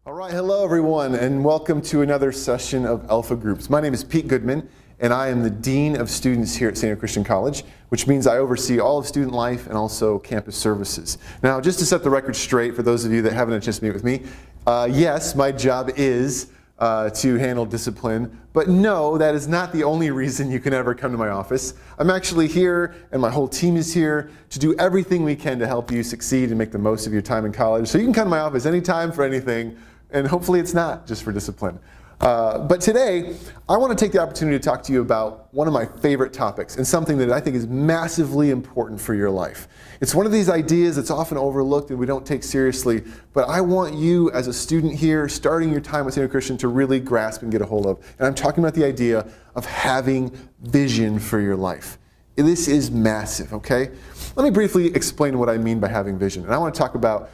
All right, hello everyone, and welcome to another session of Alpha Groups. My name is Pete Goodman, and I am the Dean of Students here at St. Christian College, which means I oversee all of student life and also campus services. Now, just to set the record straight for those of you that haven't had a chance to meet with me, yes, my job is to handle discipline, but no, that is not the only reason you can ever come to my office. I'm actually here, and my whole team is here to do everything we can to help you succeed and make the most of your time in college. So you can come to my office anytime for anything, and hopefully it's not just for discipline. But today, I want to take the opportunity to talk to you about one of my favorite topics and something that I think is massively important for your life. It's one of these ideas that's often overlooked and we don't take seriously, but I want you as a student here, starting your time with St. Christian, to really grasp and get a hold of. And I'm talking about the idea of having vision for your life. This is massive, okay? Let me briefly explain what I mean by having vision. And I want to talk about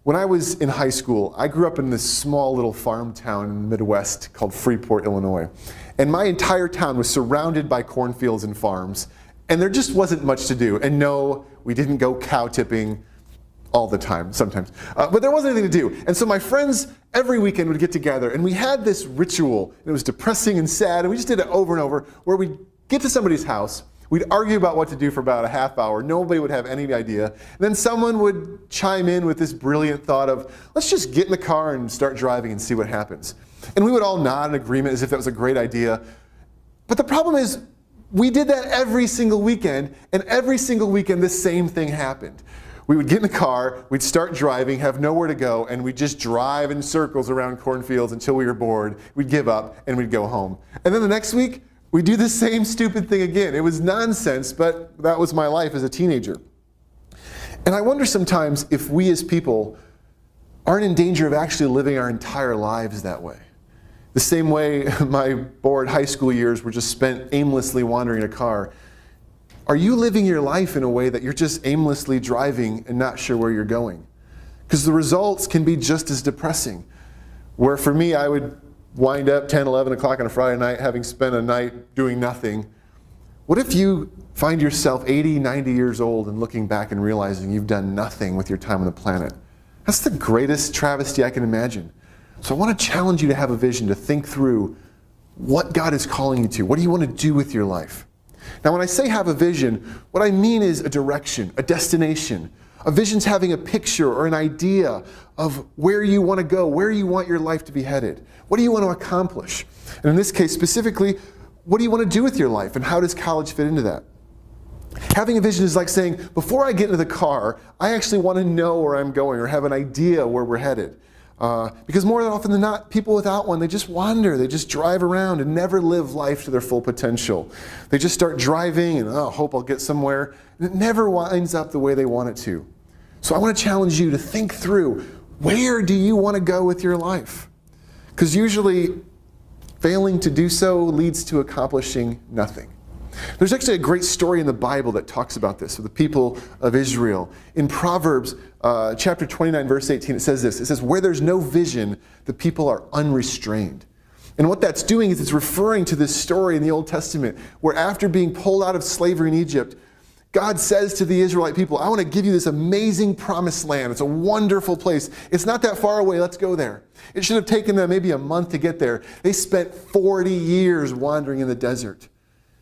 when I was in high school. I grew up in this small little farm town in the Midwest called Freeport, Illinois. And my entire town was surrounded by cornfields and farms. And there just wasn't much to do. And no, we didn't go cow tipping all the time, sometimes. But there wasn't anything to do. And so my friends every weekend would get together. And we had this ritual. And it was depressing and sad. And we just did it over and over, where we'd get to somebody's house. We'd argue about what to do for about a half hour. Nobody would have any idea. And then someone would chime in with this brilliant thought of, let's just get in the car and start driving and see what happens. And we would all nod in agreement as if that was a great idea. But the problem is, we did that every single weekend, and every single weekend the same thing happened. We would get in the car, we'd start driving, have nowhere to go, and we'd just drive in circles around cornfields until we were bored. We'd give up, and we'd go home. And then the next week, we do the same stupid thing again. It was nonsense, but that was my life as a teenager. And I wonder sometimes if we as people aren't in danger of actually living our entire lives that way. The same way my bored high school years were just spent aimlessly wandering a car. Are you living your life in a way that you're just aimlessly driving and not sure where you're going? Because the results can be just as depressing. Where for me, I would wind up 10, 11 o'clock on a Friday night having spent a night doing nothing. What if you find yourself 80, 90 years old and looking back and realizing you've done nothing with your time on the planet? That's the greatest travesty I can imagine. So I want to challenge you to have a vision, to think through what God is calling you to. What do you want to do with your life? Now, when I say have a vision, what I mean is a direction, a destination. A vision's having a picture or an idea of where you want to go, where you want your life to be headed. What do you want to accomplish? And in this case specifically, what do you want to do with your life, and how does college fit into that? Having a vision is like saying, before I get into the car, I actually want to know where I'm going or have an idea where we're headed. Because more often than not, people without one, they just wander, they just drive around and never live life to their full potential. They just start driving and, hope I'll get somewhere. And it never winds up the way they want it to. So I want to challenge you to think through, where do you want to go with your life? Because usually failing to do so leads to accomplishing nothing. There's actually a great story in the Bible that talks about this, of the people of Israel. In Proverbs chapter 29, verse 18, it says this. It says, where there's no vision, the people are unrestrained. And what that's doing is it's referring to this story in the Old Testament, where after being pulled out of slavery in Egypt, God says to the Israelite people, I want to give you this amazing promised land. It's a wonderful place. It's not that far away. Let's go there. It should have taken them maybe a month to get there. They spent 40 years wandering in the desert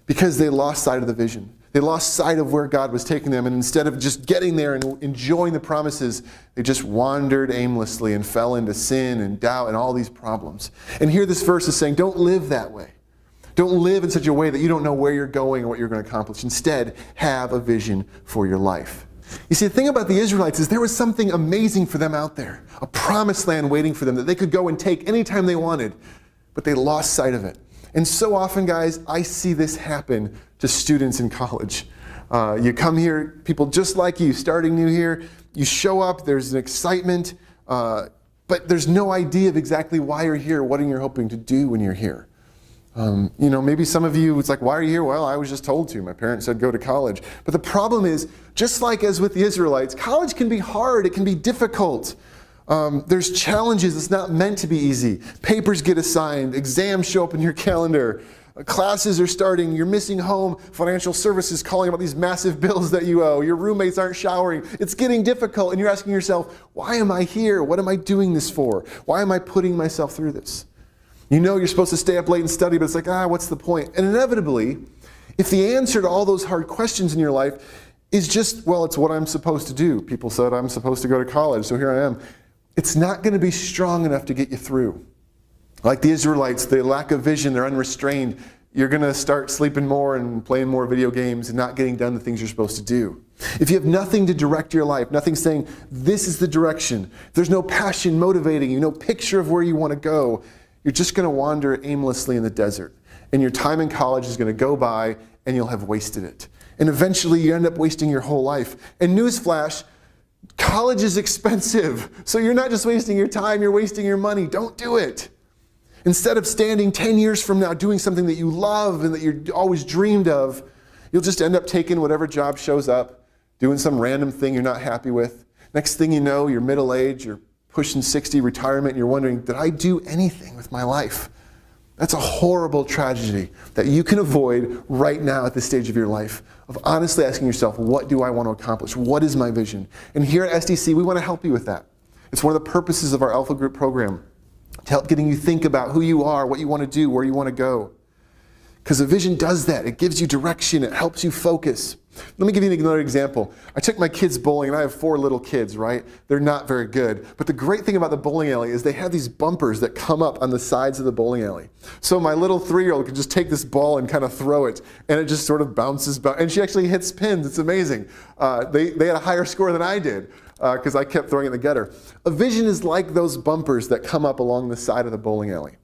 because they lost sight of the vision. They lost sight of where God was taking them. And instead of just getting there and enjoying the promises, they just wandered aimlessly and fell into sin and doubt and all these problems. And here this verse is saying, don't live that way. Don't live in such a way that you don't know where you're going or what you're going to accomplish. Instead, have a vision for your life. You see, the thing about the Israelites is there was something amazing for them out there, a promised land waiting for them that they could go and take anytime they wanted, but they lost sight of it. And so often, guys, I see this happen to students in college. You come here, people just like you, starting new here, you show up, there's an excitement, but there's no idea of exactly why you're here, what you're hoping to do when you're here. Maybe some of you, it's like, why are you here? Well, I was just told to. My parents said go to college. But the problem is, just like as with the Israelites, college can be hard. It can be difficult. There's challenges. It's not meant to be easy. Papers get assigned. Exams show up in your calendar. Classes are starting, you're missing home, financial services calling about these massive bills that you owe, your roommates aren't showering, it's getting difficult, and you're asking yourself, why am I here? What am I doing this for? Why am I putting myself through this? You know you're supposed to stay up late and study, but it's like, what's the point? And inevitably, if the answer to all those hard questions in your life is just, well, it's what I'm supposed to do. People said I'm supposed to go to college, so here I am. It's not going to be strong enough to get you through. Like the Israelites, they lack of vision, they're unrestrained. You're going to start sleeping more and playing more video games and not getting done the things you're supposed to do. If you have nothing to direct your life, nothing saying, this is the direction, there's no passion motivating you, no picture of where you want to go, you're just going to wander aimlessly in the desert. And your time in college is going to go by and you'll have wasted it. And eventually you end up wasting your whole life. And newsflash, college is expensive. So you're not just wasting your time, you're wasting your money. Don't do it. Instead of standing 10 years from now doing something that you love and that you always dreamed of, you'll just end up taking whatever job shows up, doing some random thing you're not happy with. Next thing you know, you're middle age, you're pushing 60, retirement, and you're wondering, did I do anything with my life? That's a horrible tragedy that you can avoid right now at this stage of your life, of honestly asking yourself, what do I want to accomplish? What is my vision? And here at SDC, we want to help you with that. It's one of the purposes of our Alpha Group program, to help getting you think about who you are, what you want to do, where you want to go. Because a vision does that. It gives you direction. It helps you focus. Let me give you another example. I took my kids bowling, and I have 4 little kids, right? They're not very good. But the great thing about the bowling alley is they have these bumpers that come up on the sides of the bowling alley. So my little 3-year-old can just take this ball and kind of throw it, and it just sort of bounces back. And she actually hits pins. It's amazing. They had a higher score than I did because I kept throwing it in the gutter. A vision is like those bumpers that come up along the side of the bowling alley.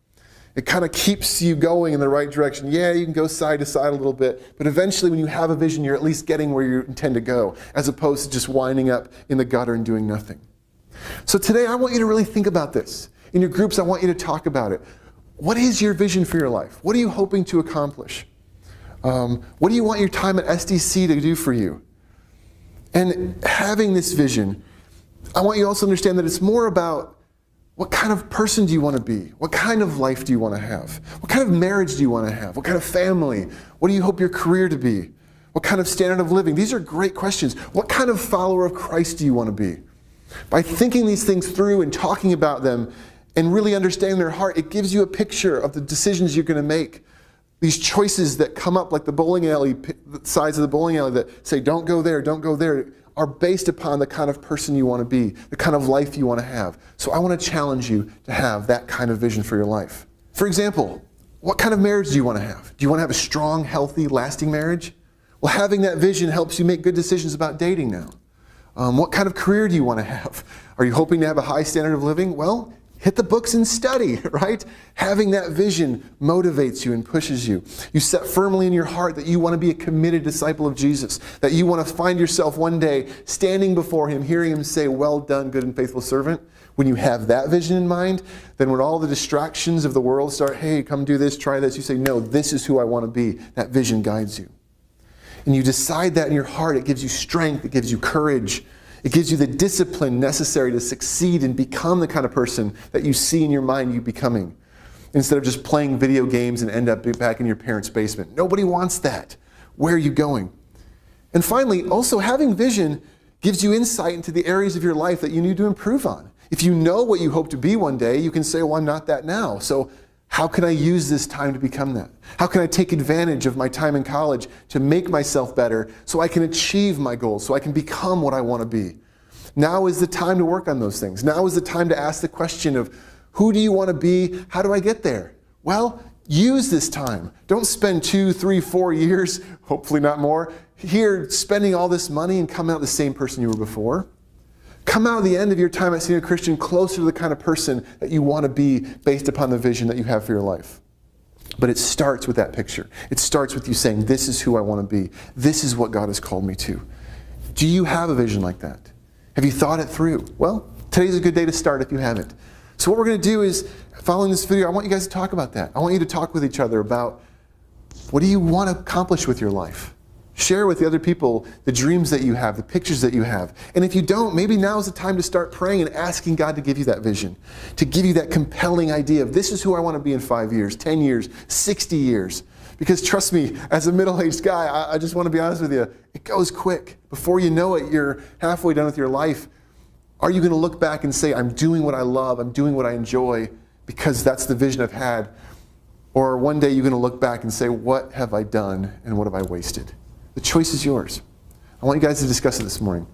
It kind of keeps you going in the right direction. Yeah, you can go side to side a little bit, but eventually when you have a vision, you're at least getting where you intend to go, as opposed to just winding up in the gutter and doing nothing. So today, I want you to really think about this. In your groups, I want you to talk about it. What is your vision for your life? What are you hoping to accomplish? What do you want your time at SDC to do for you? And having this vision, I want you to also understand that it's more about what kind of person do you want to be? What kind of life do you want to have? What kind of marriage do you want to have? What kind of family? What do you hope your career to be? What kind of standard of living? These are great questions. What kind of follower of Christ do you want to be? By thinking these things through and talking about them and really understanding their heart, it gives you a picture of the decisions you're going to make. These choices that come up like the bowling alley, the sides of the bowling alley that say, don't go there, are based upon the kind of person you want to be, the kind of life you want to have. So I want to challenge you to have that kind of vision for your life. For example, what kind of marriage do you want to have? Do you want to have a strong, healthy, lasting marriage? Well, having that vision helps you make good decisions about dating now. What kind of career do you want to have? Are you hoping to have a high standard of living? Well, hit the books and study, right? Having that vision motivates you and pushes you. You set firmly in your heart that you want to be a committed disciple of Jesus, that you want to find yourself one day standing before him, hearing him say, well done, good and faithful servant. When you have that vision in mind, then when all the distractions of the world start, hey, come do this, try this, you say, no, this is who I want to be. That vision guides you. And you decide that in your heart, it gives you strength, it gives you courage. It gives you the discipline necessary to succeed and become the kind of person that you see in your mind you becoming, instead of just playing video games and end up back in your parents' basement. Nobody wants that. Where are you going? And finally, also having vision gives you insight into the areas of your life that you need to improve on. If you know what you hope to be one day, you can say, well, I'm not that now. So how can I use this time to become that? How can I take advantage of my time in college to make myself better so I can achieve my goals, so I can become what I want to be? Now is the time to work on those things. Now is the time to ask the question of, who do you want to be? How do I get there? Well, use this time. Don't spend 2, 3, 4 years, hopefully not more, here spending all this money and come out the same person you were before. Come out at the end of your time at Senior Christian closer to the kind of person that you want to be based upon the vision that you have for your life. But it starts with that picture. It starts with you saying, this is who I want to be. This is what God has called me to. Do you have a vision like that? Have you thought it through? Well, today's a good day to start if you haven't. So what we're going to do is, following this video, I want you guys to talk about that. I want you to talk with each other about, what do you want to accomplish with your life? Share with the other people the dreams that you have, the pictures that you have. And if you don't, maybe now is the time to start praying and asking God to give you that vision, to give you that compelling idea of, this is who I want to be in 5 years, 10 years, 60 years. Because trust me, as a middle-aged guy, I just want to be honest with you, it goes quick. Before you know it, you're halfway done with your life. Are you going to look back and say, I'm doing what I love, I'm doing what I enjoy, because that's the vision I've had? Or one day you're going to look back and say, what have I done and what have I wasted? The choice is yours. I want you guys to discuss it this morning.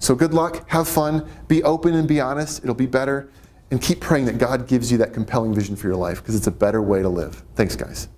So good luck, have fun, be open and be honest, it'll be better, and keep praying that God gives you that compelling vision for your life, because it's a better way to live. Thanks, guys.